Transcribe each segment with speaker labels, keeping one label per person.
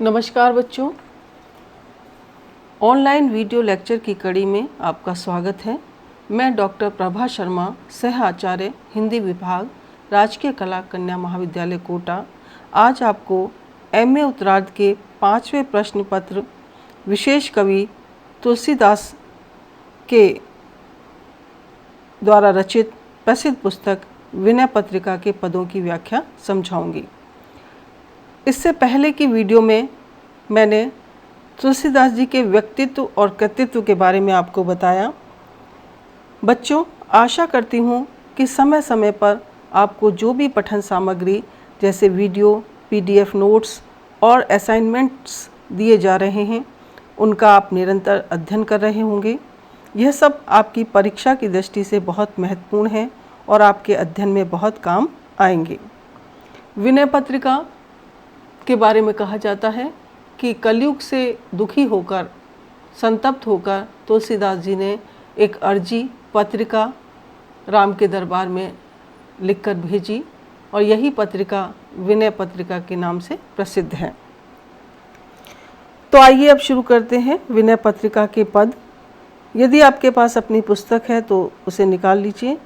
Speaker 1: नमस्कार बच्चों, online video lecture की कड़ी में आपका स्वागत है। मैं डॉक्टर प्रभा शर्मा, सह आचार्य हिंदी विभाग, राजकीय कला कन्या महाविद्यालय कोटा, आज आपको एमए उत्तरार्ध के 5वें प्रश्न पत्र विशेष कवि तुलसीदास के द्वारा रचित प्रसिद्ध पुस्तक विनय पत्रिका के पदों की व्याख्या समझाऊंगी। इससे पहले की वीडियो में मैंने तुलसीदास जी के व्यक्तित्व और कृतित्व के बारे में आपको बताया। बच्चों, आशा करती हूँ कि समय समय पर आपको जो भी पठन सामग्री जैसे वीडियो, पीडीएफ नोट्स और असाइनमेंट्स दिए जा रहे हैं, उनका आप निरंतर अध्ययन कर रहे होंगे। यह सब आपकी परीक्षा की दृष्टि से बहुत महत्वपूर्ण है और आपके अध्ययन में बहुत काम आएंगे। विनय पत्रिका के बारे में कहा जाता है कि कलयुग से दुखी होकर, संतप्त होकर तुलसीदास जी ने एक अर्जी पत्रिका राम के दरबार में लिखकर भेजी और यही पत्रिका विनय पत्रिका के नाम से प्रसिद्ध है। तो आइए अब शुरू करते हैं विनय पत्रिका के पद। यदि आपके पास अपनी पुस्तक है तो उसे निकाल लीजिए।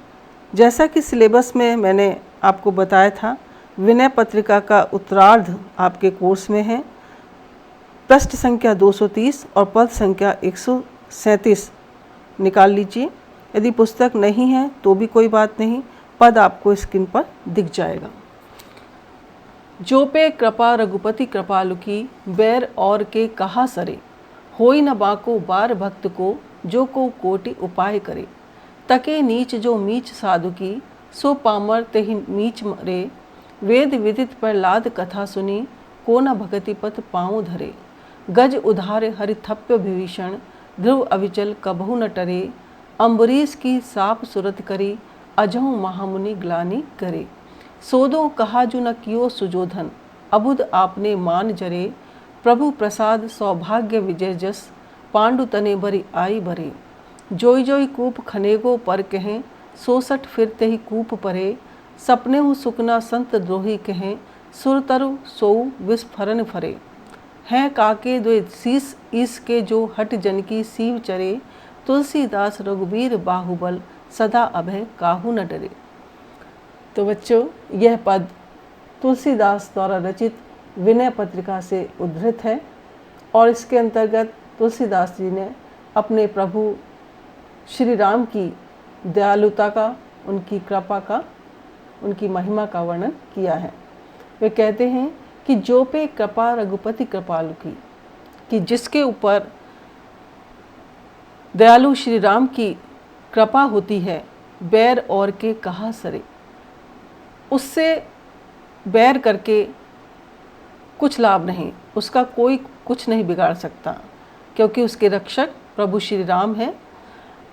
Speaker 1: जैसा कि सिलेबस में मैंने आपको बताया था, विनय पत्रिका का उत्तरार्ध आपके कोर्स में है। पृष्ठ संख्या 230 और पद संख्या 137 निकाल लीजिए। यदि पुस्तक नहीं है तो भी कोई बात नहीं, पद आपको स्क्रीन पर दिख जाएगा। जो पे कृपा रघुपति कृपालु की, बैर और के कहा सरे, होई न बाको बार भक्त को, जो को कोटि उपाय करे। तके नीच जो मीच साधु की, सो पामर तेहि नीच मरे। वेद विदित प्रहलाद कथा सुनी, को न भगति पथ पाँव धरे। गज उधारे हरिथप्य विभीषण, ध्रुव अविचल कबहु न टरे। अम्बरीश की साप सुरत करी, अजहु महामुनि ग्लानि करे। सोदो कहा जो न कियो सुजोधन, अबुध आपने मान जरे। प्रभु प्रसाद सौभाग्य विजय जस, पांडु तने बरी आई बरे। जोई जोई कूप खनेगो पर कहें, 66 फिरते ही कूप परे। सपने हूँ सुकना संत द्रोही कहें, सुरतरु सोऊ विस्फरन फरे। हैं काके द्वे शीस ईस के, जो हट जन की सीव चरे। तुलसीदास रघुबीर बाहुबल, सदा अभय काहू न डरे। तो बच्चों, यह पद तुलसीदास द्वारा रचित विनय पत्रिका से उद्धृत है और इसके अंतर्गत तुलसीदास जी ने अपने प्रभु श्री राम की दयालुता का, उनकी कृपा का, उनकी महिमा का वर्णन किया है। वे कहते हैं कि जो पे कृपा रघुपति कृपालु की, कि जिसके ऊपर दयालु श्री राम की कृपा होती है, बैर और के कहा सरे, उससे बैर करके कुछ लाभ नहीं, उसका कोई कुछ नहीं बिगाड़ सकता, क्योंकि उसके रक्षक प्रभु श्री राम हैं।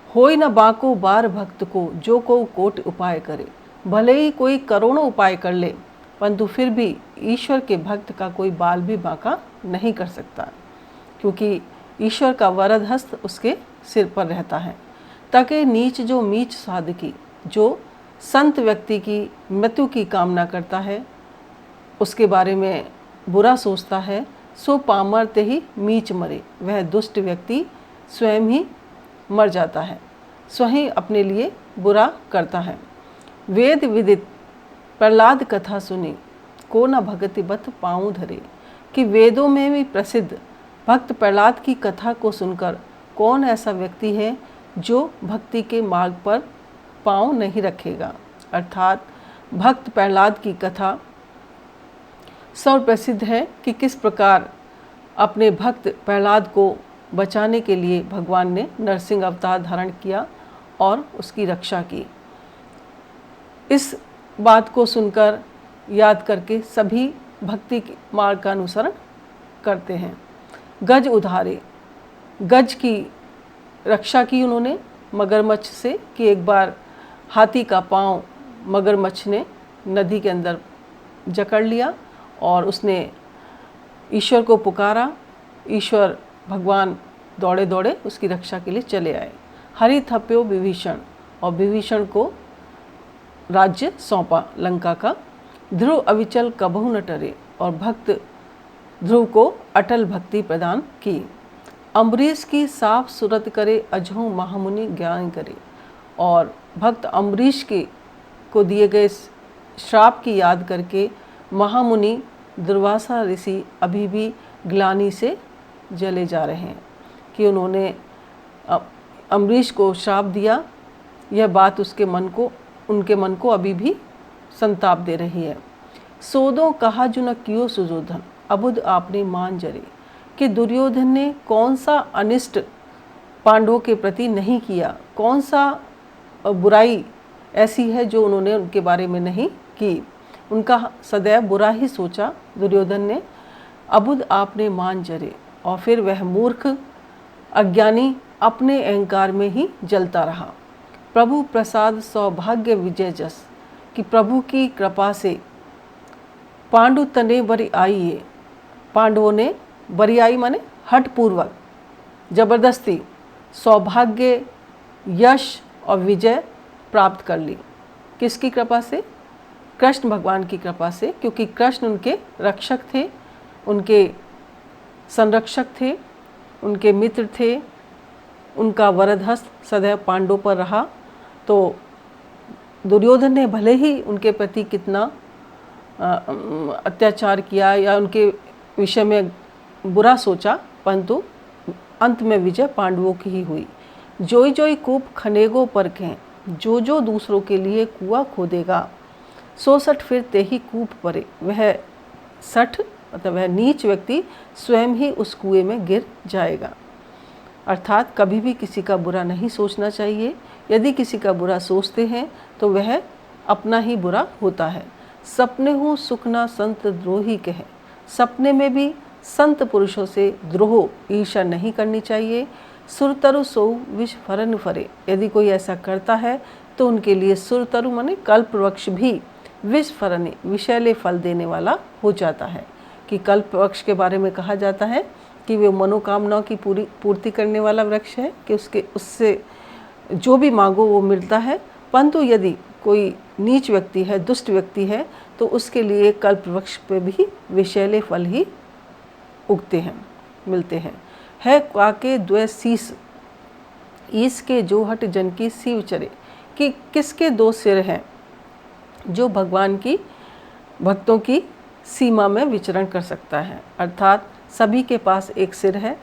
Speaker 1: होई न बाको बार भक्त को, जो को कोटि उपाय करे। भले ही कोई करोड़ों उपाय कर ले, परंतु फिर भी ईश्वर के भक्त का कोई बाल भी बांका नहीं कर सकता, क्योंकि ईश्वर का वरद हस्त उसके सिर पर रहता है। तके नीच जो मीच साधकी, जो संत व्यक्ति की मृत्यु की कामना करता है, उसके बारे में बुरा सोचता है, सो पामर ते ही मीच मरे, वह दुष्ट व्यक्ति स्वयं ही मर जाता है, स्वयं अपने लिए बुरा करता है। वेद विदित प्रहलाद कथा सुनी, को न भगति बत पाँव धरे, कि वेदों में भी प्रसिद्ध भक्त प्रहलाद की कथा को सुनकर कौन ऐसा व्यक्ति है जो भक्ति के मार्ग पर पाँव नहीं रखेगा। अर्थात भक्त प्रहलाद की कथा सर्वप्रसिद्ध है कि किस प्रकार अपने भक्त प्रहलाद को बचाने के लिए भगवान ने नरसिंह अवतार धारण किया और उसकी रक्षा की। इस बात को सुनकर, याद करके सभी भक्ति के मार्ग का अनुसरण करते हैं। गज उधारे, गज की रक्षा की उन्होंने मगरमच्छ से, कि एक बार हाथी का पाँव मगरमच्छ ने नदी के अंदर जकड़ लिया और उसने ईश्वर को पुकारा। ईश्वर भगवान दौड़े दौड़े उसकी रक्षा के लिए चले आए। हरि थप्यो विभीषण, और विभीषण को राज्य सौंपा लंका का। ध्रुव अविचल कबहु न टरे, और भक्त ध्रुव को अटल भक्ति प्रदान की। अम्बरीश की साफ सूरत करे अजहू महामुनि ज्ञान करे। और भक्त अम्बरीश के को दिए गए श्राप की याद करके महामुनि दुर्वासा ऋषि अभी भी ग्लानि से जले जा रहे हैं कि उन्होंने अम्बरीश को श्राप दिया। यह बात उनके मन को अभी भी संताप दे रही है। सोदो कहा जो न कियो सुजोधन अबुध आपने मान जरे, कि दुर्योधन ने कौन सा अनिष्ट पांडवों के प्रति नहीं किया, कौन सा बुराई ऐसी है जो उन्होंने उनके बारे में नहीं की। उनका सदैव बुरा ही सोचा दुर्योधन ने। अबुध आपने मान जरे, और फिर वह मूर्ख अज्ञानी अपने अहंकार में ही जलता रहा। प्रभु प्रसाद सौभाग्य विजय जस, कि प्रभु की कृपा से पांडु तने बरी आइए, पांडवों ने बरियाई माने हठपूर्वक जबरदस्ती सौभाग्य यश और विजय प्राप्त कर ली। किसकी कृपा से? कृष्ण भगवान की कृपा से, क्योंकि कृष्ण उनके रक्षक थे, उनके संरक्षक थे, उनके मित्र थे। उनका वरद हस्त सदैव पांडवों पर रहा। तो दुर्योधन ने भले ही उनके प्रति कितना अत्याचार किया या उनके विषय में बुरा सोचा, परंतु अंत में विजय पांडवों की ही हुई। जोई जोई कूप खनेगो परखें, जो जो दूसरों के लिए कुआं खोदेगा, 160 फिर ते ही कूप परे। वह 60 मतलब वह नीच व्यक्ति स्वयं ही उस कुएं में गिर जाएगा। अर्थात कभी भी किसी का बुरा नहीं सोचना चाहिए। यदि किसी का बुरा सोचते हैं तो वह अपना ही बुरा होता है। सपने हूँ सुखना संत द्रोही कहे, सपने में भी संत पुरुषों से द्रोह ईर्ष्या नहीं करनी चाहिए। सुरतरु सो विष फरन फरे, यदि कोई ऐसा करता है तो उनके लिए सुरतरु माने कल्प वृक्ष भी विष फरने विषैले फल देने वाला हो जाता है। कि कल्प वृक्ष के बारे में कहा जाता है कि वे मनोकामनाओं की पूर्ति करने वाला वृक्ष है, कि उससे जो भी मांगो वो मिलता है। परंतु यदि कोई नीच व्यक्ति है, दुष्ट व्यक्ति है, तो उसके लिए कल्प वृक्ष पे भी विषैले फल ही उगते हैं, मिलते हैं। है काके द्वै शीस, ईस के जो हट जन की सीव चरे, कि किसके दो सिर हैं जो भगवान की भक्तों की सीमा में विचरण कर सकता है। अर्थात सभी के पास एक सिर है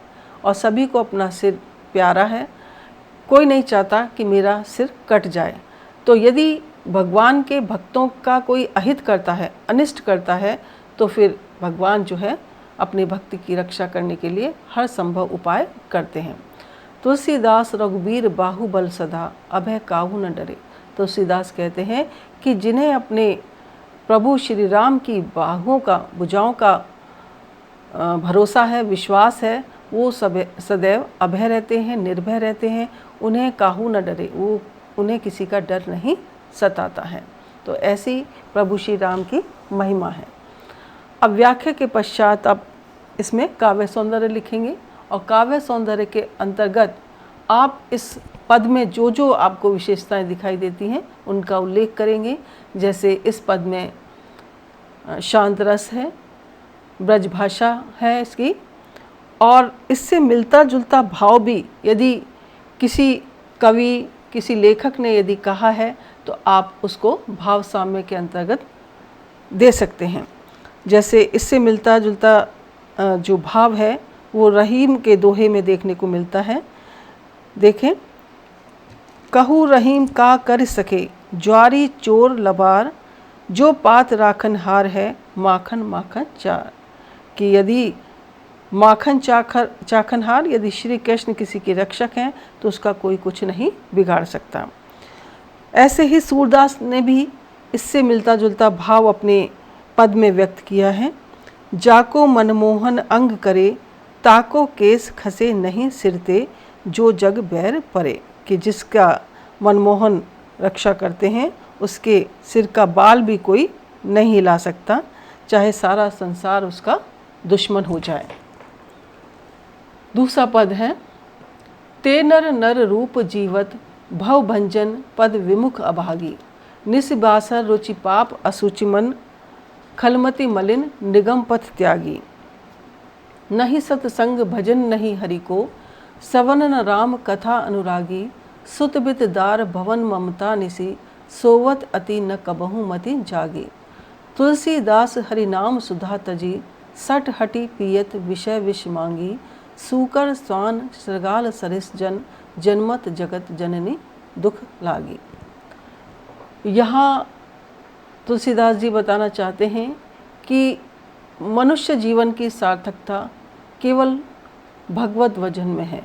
Speaker 1: और सभी को अपना सिर प्यारा है। कोई नहीं चाहता कि मेरा सिर कट जाए। तो यदि भगवान के भक्तों का कोई अहित करता है, अनिष्ट करता है, तो फिर भगवान जो है अपने भक्ति की रक्षा करने के लिए हर संभव उपाय करते हैं। तुलसीदास रघुबीर बाहुबल सदा, अभय काहू न डरे। तुलसीदास कहते हैं कि जिन्हें अपने प्रभु श्री राम की बाहुओं का, भुजाओं का भरोसा है, विश्वास है, वो सदैव अभय रहते हैं, निर्भय रहते हैं। उन्हें काहू न डरे, वो उन्हें किसी का डर नहीं सताता है। तो ऐसी प्रभु श्री राम की महिमा है। अब व्याख्या के पश्चात अब इसमें काव्य सौंदर्य लिखेंगे और काव्य सौंदर्य के अंतर्गत आप इस पद में जो जो आपको विशेषताएं दिखाई देती हैं उनका उल्लेख करेंगे। जैसे इस पद में शांत रस है, ब्रज भाषा है इसकी, और इससे मिलता जुलता भाव भी यदि किसी कवि, किसी लेखक ने यदि कहा है तो आप उसको भाव साम्य के अंतर्गत दे सकते हैं। जैसे इससे मिलता जुलता जो भाव है वो रहीम के दोहे में देखने को मिलता है। देखें, कहू रहीम का कर सके, ज्वारी चोर लबार, जो पात राखन हार है, माखन माखन चार। कि यदि माखन चाखनहार यदि श्री कृष्ण किसी के रक्षक हैं तो उसका कोई कुछ नहीं बिगाड़ सकता। ऐसे ही सूरदास ने भी इससे मिलता जुलता भाव अपने पद में व्यक्त किया है। जाको मनमोहन अंग करे, ताको केस खसे नहीं सिरते, जो जग बैर परे। कि जिसका मनमोहन रक्षा करते हैं उसके सिर का बाल भी कोई नहीं हिला सकता, चाहे सारा संसार उसका दुश्मन हो जाए। दूसरा पद है, ते नर नर रूप जीवत, भव भंजन पद विमुख अभागी, निस्बासर रुचि पाप असुचि मन, खलमति मलिन निगम पथ त्यागी। नहीं सतसंग भजन नहीं हरि को, सवन न राम कथा अनुरागी, सुत बित दार भवन ममता निसी, सोवत अति न कबहु मति जागी। तुलसीदास हरि नाम सुधा तजी, सठ हटि पियत विषय विष मांगी, सूकर स्वान श्रगाल सरिस जन, जन्मत जगत जननी दुख लागी। यहाँ तुलसीदास जी बताना चाहते हैं कि मनुष्य जीवन की सार्थकता केवल भगवत भजन में है,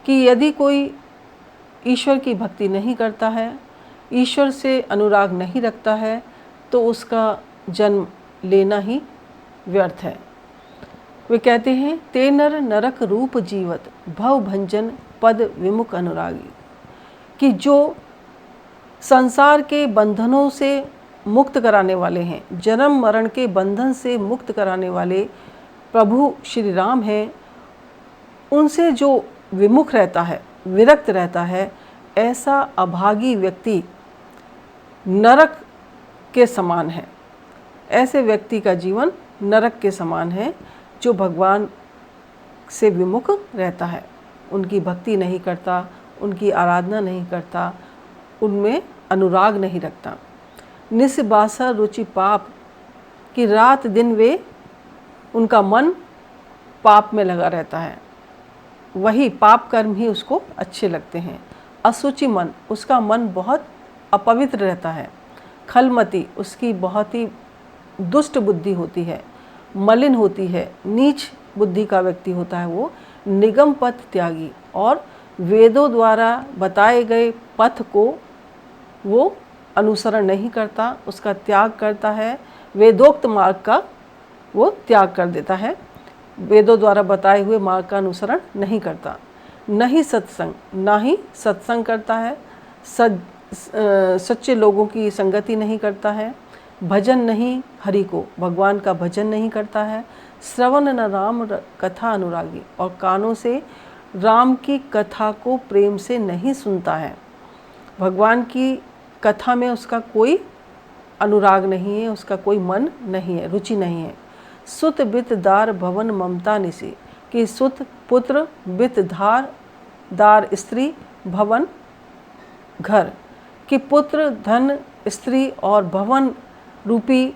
Speaker 1: कि यदि कोई ईश्वर की भक्ति नहीं करता है, ईश्वर से अनुराग नहीं रखता है, तो उसका जन्म लेना ही व्यर्थ है। वे कहते हैं, ते नर नरक रूप जीवत, भव भंजन पद विमुख अनुरागी, कि जो संसार के बंधनों से मुक्त कराने वाले हैं, जन्म मरण के बंधन से मुक्त कराने वाले प्रभु श्री राम हैं, उनसे जो विमुख रहता है, विरक्त रहता है, ऐसा अभागी व्यक्ति नरक के समान है। ऐसे व्यक्ति का जीवन नरक के समान है जो भगवान से विमुख रहता है, उनकी भक्ति नहीं करता, उनकी आराधना नहीं करता, उनमें अनुराग नहीं रखता। निस्बासा रुचि पाप, कि रात दिन वे उनका मन पाप में लगा रहता है, वही पाप कर्म ही उसको अच्छे लगते हैं। असुचि मन, उसका मन बहुत अपवित्र रहता है। खलमती, उसकी बहुत ही दुष्ट बुद्धि होती है, मलिन होती है, नीच बुद्धि का व्यक्ति होता है वो। निगम पथ त्यागी, और वेदों द्वारा बताए गए पथ को वो अनुसरण नहीं करता, उसका त्याग करता है, वेदोक्त मार्ग का वो त्याग कर देता है, वेदों द्वारा बताए हुए मार्ग का अनुसरण नहीं करता। नहीं सत्संग, ना ही सत्संग करता है, सच्चे लोगों की संगति नहीं करता है। भजन नहीं हरि को, भगवान का भजन नहीं करता है। श्रवण न राम कथा अनुरागी, और कानों से राम की कथा को प्रेम से नहीं सुनता है। भगवान की कथा में उसका कोई अनुराग नहीं है, उसका कोई मन नहीं है, रुचि नहीं है। सुत बित दार भवन ममता निसी, कि सुत पुत्र, बित धार दार स्त्री, भवन घर, कि पुत्र धन स्त्री और भवन रूपी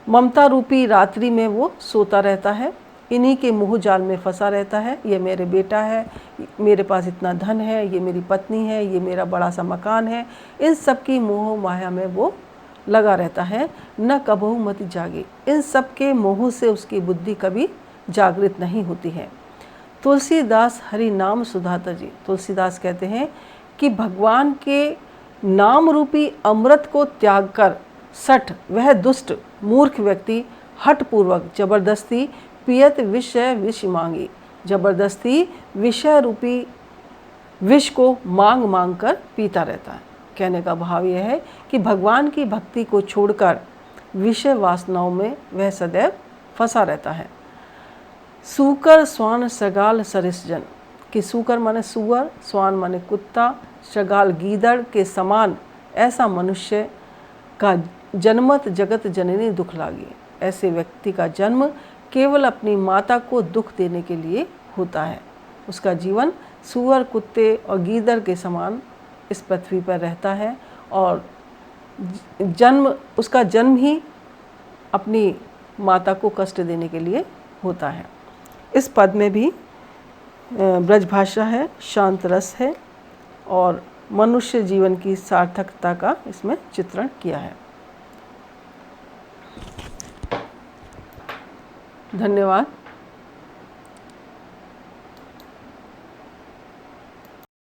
Speaker 1: ममता रूपी रात्रि में वो सोता रहता है, इन्हीं के मोह जाल में फंसा रहता है। ये मेरे बेटा है, मेरे पास इतना धन है, ये मेरी पत्नी है, ये मेरा बड़ा सा मकान है, इन सब की मोह माया में वो लगा रहता है। न कबहू मति जागे, इन सब के मोह से उसकी बुद्धि कभी जागृत नहीं होती है। तुलसीदास हरि नाम सुधा तजी, तुलसीदास कहते हैं कि भगवान के नाम रूपी अमृत को त्याग कर सठ, वह दुष्ट मूर्ख व्यक्ति हठपूर्वक जबरदस्ती पियत विषय विष मांगी, जबरदस्ती विषय रूपी विष को मांग मांग कर पीता रहता है। कहने का भाव यह है कि भगवान की भक्ति को छोड़कर विषय वासनाओं में वह सदैव फंसा रहता है। सूकर स्वान सगाल सरिसजन, कि सूकर माने सुअर, स्वान माने कुत्ता, शगाल गीदड़ के समान ऐसा मनुष्य का जन्मत जगत जननी दुख लागी। ऐसे व्यक्ति का जन्म केवल अपनी माता को दुख देने के लिए होता है। उसका जीवन सुअर, कुत्ते और गीदड़ के समान इस पृथ्वी पर रहता है, और उसका जन्म ही अपनी माता को कष्ट देने के लिए होता है। इस पद में भी ब्रजभाषा है, शांत रस है, और मनुष्य जीवन की सार्थकता का इसमें चित्रण किया है। धन्यवाद।